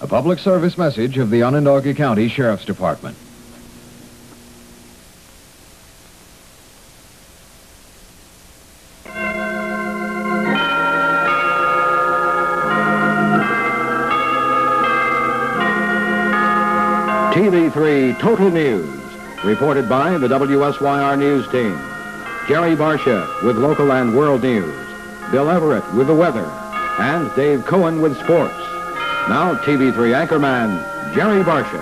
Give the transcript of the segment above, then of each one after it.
A public service message of the Onondaga County Sheriff's Department. TV3 Total News, reported by the WSYR News team. Jerry Barsha with local and world news. Bill Everett with the weather. And Dave Cohen with sports. Now TV3 anchorman, Jerry Barsha.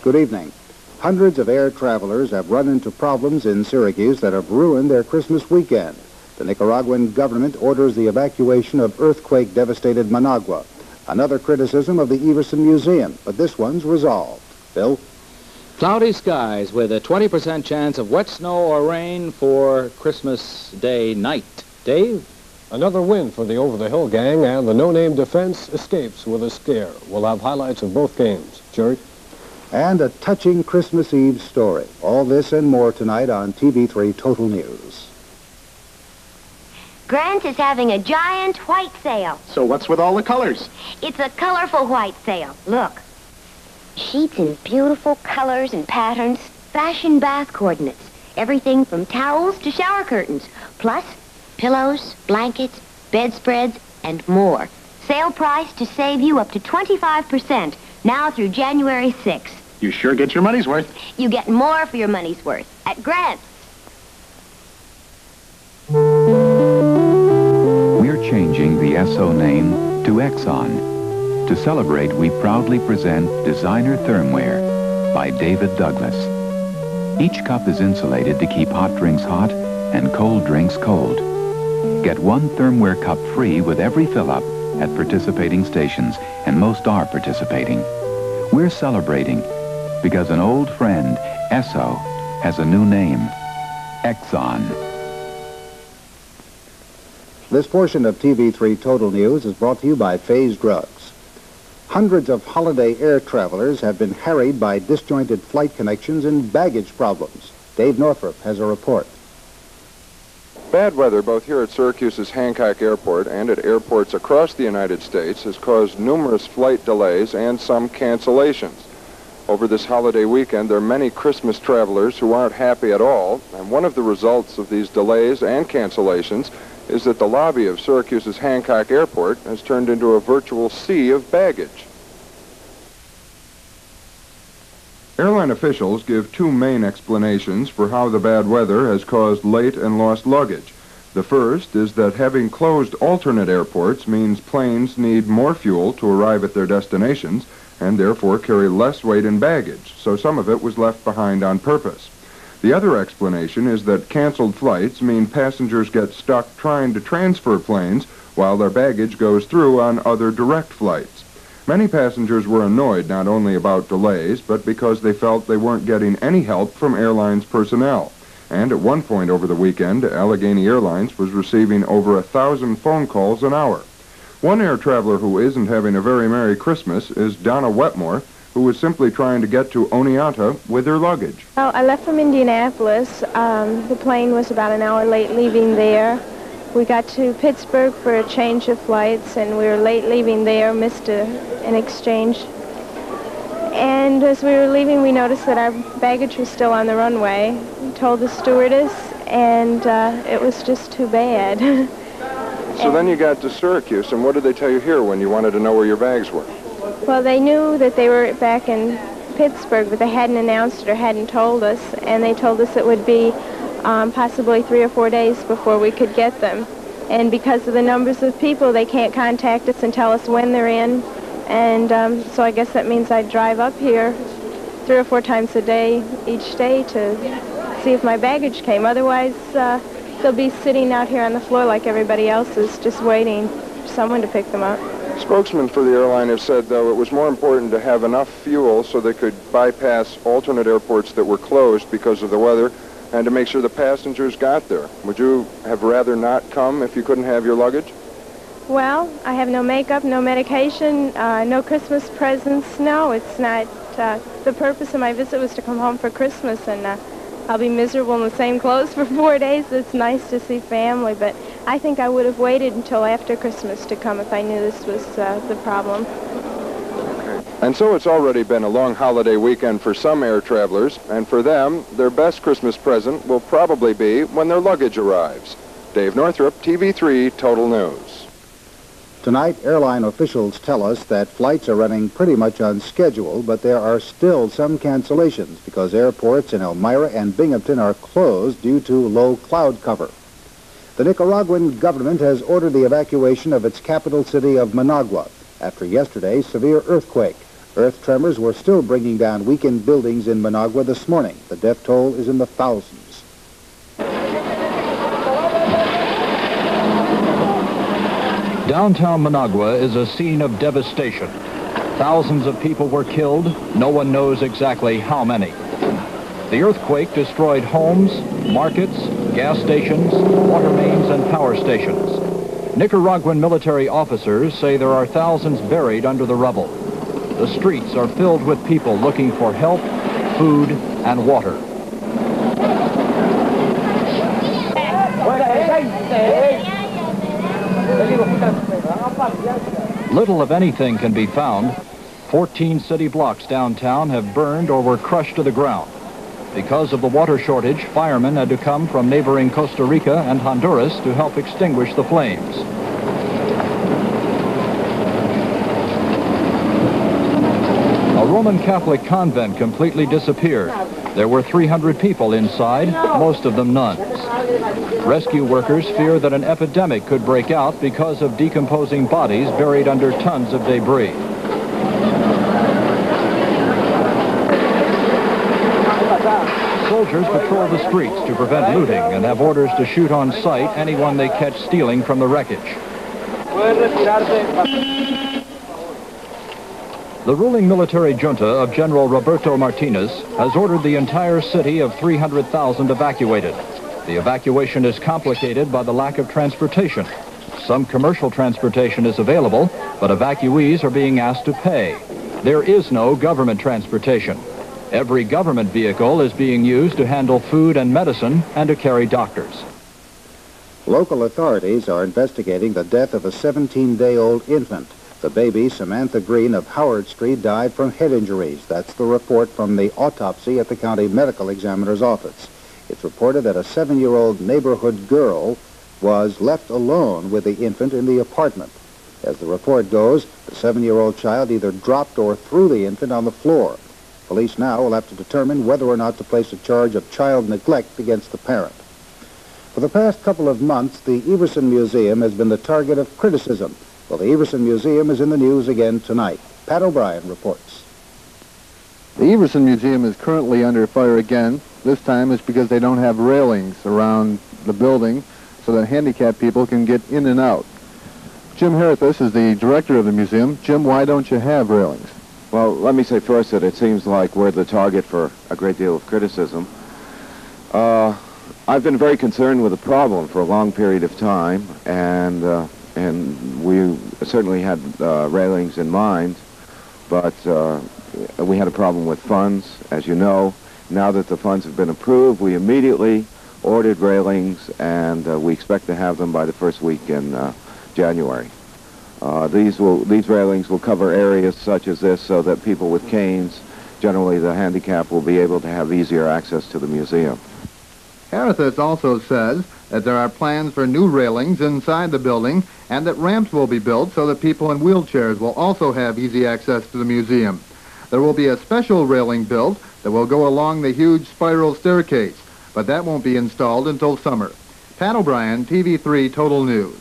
Good evening. Hundreds of air travelers have run into problems in Syracuse that have ruined their Christmas weekend. The Nicaraguan government orders the evacuation of earthquake-devastated Managua. Another criticism of the Everson Museum, but this one's resolved. Bill? Cloudy skies with a 20% chance of wet snow or rain for Christmas Day night. Dave? Another win for the over-the-hill gang, and the no-name defense escapes with a scare. We'll have highlights of both games. Jerry? And a touching Christmas Eve story. All this and more tonight on TV3 Total News. Grant's is having a giant white sale. So what's with all the colors? It's a colorful white sale. Look. Sheets in beautiful colors and patterns. Fashion bath coordinates. Everything from towels to shower curtains. Plus, pillows, blankets, bedspreads, and more. Sale price to save you up to 25% now through January 6th. You sure get your money's worth. You get more for your money's worth at Grant's. We're changing the SO name to Exxon. To celebrate, we proudly present Designer Thermware by David Douglas. Each cup is insulated to keep hot drinks hot and cold drinks cold. Get one thermware cup free with every fill-up at participating stations, and most are participating. We're celebrating because an old friend, Esso, has a new name, Exxon. This portion of TV3 Total News is brought to you by Phase Drugs. Hundreds of holiday air travelers have been harried by disjointed flight connections and baggage problems. Dave Northrup has a report. Bad weather both here at Syracuse's Hancock Airport and at airports across the United States has caused numerous flight delays and some cancellations. Over this holiday weekend, there are many Christmas travelers who aren't happy at all, and one of the results of these delays and cancellations is that the lobby of Syracuse's Hancock Airport has turned into a virtual sea of baggage. Airline officials give two main explanations for how the bad weather has caused late and lost luggage. The first is that having closed alternate airports means planes need more fuel to arrive at their destinations and therefore carry less weight in baggage, so some of it was left behind on purpose. The other explanation is that canceled flights mean passengers get stuck trying to transfer planes while their baggage goes through on other direct flights. Many passengers were annoyed not only about delays, but because they felt they weren't getting any help from airlines personnel. And at one point over the weekend, Allegheny Airlines was receiving over 1,000 phone calls an hour. One air traveler who isn't having a very Merry Christmas is Donna Wetmore, who was simply trying to get to Oneonta with her luggage. Well, I left from Indianapolis. The plane was about an hour late leaving there. We got to Pittsburgh for a change of flights, and we were late leaving there, missed an exchange. And as we were leaving, we noticed that our baggage was still on the runway. We told the stewardess, and it was just too bad. So then you got to Syracuse, and what did they tell you here when you wanted to know where your bags were? Well, they knew that they were back in Pittsburgh, but they hadn't announced it or hadn't told us, and they told us it would be possibly 3 or 4 days before we could get them. And because of the numbers of people, they can't contact us and tell us when they're in. And so I guess that means I drive up here 3 or 4 times a day, each day, to see if my baggage came. Otherwise, they'll be sitting out here on the floor like everybody else is, just waiting for someone to pick them up. Spokesmen for the airline have said, though, it was more important to have enough fuel so they could bypass alternate airports that were closed because of the weather and to make sure the passengers got there. Would you have rather not come if you couldn't have your luggage? Well, I have no makeup, no medication, no Christmas presents. No, it's not. The purpose of my visit was to come home for Christmas, and I'll be miserable in the same clothes for 4 days. It's nice to see family, but I think I would have waited until after Christmas to come if I knew this was the problem. And so it's already been a long holiday weekend for some air travelers, and for them, their best Christmas present will probably be when their luggage arrives. Dave Northrup, TV3 Total News. Tonight, airline officials tell us that flights are running pretty much on schedule, but there are still some cancellations because airports in Elmira and Binghamton are closed due to low cloud cover. The Nicaraguan government has ordered the evacuation of its capital city of Managua after yesterday's severe earthquake. Earth tremors were still bringing down weakened buildings in Managua this morning. The death toll is in the thousands. Downtown Managua is a scene of devastation. Thousands of people were killed. No one knows exactly how many. The earthquake destroyed homes, markets, gas stations, water mains, and power stations. Nicaraguan military officers say there are thousands buried under the rubble. The streets are filled with people looking for help, food, and water. Little of anything can be found. 14 city blocks downtown have burned or were crushed to the ground. Because of the water shortage, firemen had to come from neighboring Costa Rica and Honduras to help extinguish the flames. A Roman Catholic convent completely disappeared. There were 300 people inside, most of them nuns. Rescue workers fear that an epidemic could break out because of decomposing bodies buried under tons of debris. Soldiers patrol the streets to prevent looting and have orders to shoot on sight anyone they catch stealing from the wreckage. The ruling military junta of General Roberto Martinez has ordered the entire city of 300,000 evacuated. The evacuation is complicated by the lack of transportation. Some commercial transportation is available, but evacuees are being asked to pay. There is no government transportation. Every government vehicle is being used to handle food and medicine and to carry doctors. Local authorities are investigating the death of a 17-day-old infant. The baby, Samantha Green of Howard Street, died from head injuries. That's the report from the autopsy at the county medical examiner's office. It's reported that a 7-year-old neighborhood girl was left alone with the infant in the apartment. As the report goes, the 7-year-old child either dropped or threw the infant on the floor. Police now will have to determine whether or not to place a charge of child neglect against the parent. For the past couple of months, the Everson Museum has been the target of criticism. Well, the Everson Museum is in the news again tonight. Pat O'Brien reports. The Everson Museum is currently under fire again. This time it's because they don't have railings around the building so that handicapped people can get in and out. Jim Herithus is the director of the museum. Jim, why don't you have railings? Well, let me say first that it seems like we're the target for a great deal of criticism. I've been very concerned with the problem for a long period of time, and we certainly had railings in mind, but we had a problem with funds, as you know. Now that the funds have been approved, we immediately ordered railings, and we expect to have them by the first week in January. These railings will cover areas such as this so that people with canes, generally the handicapped, will be able to have easier access to the museum. Herithus also says that there are plans for new railings inside the building and that ramps will be built so that people in wheelchairs will also have easy access to the museum. There will be a special railing built that will go along the huge spiral staircase, but that won't be installed until summer. Pat O'Brien, TV3 Total News.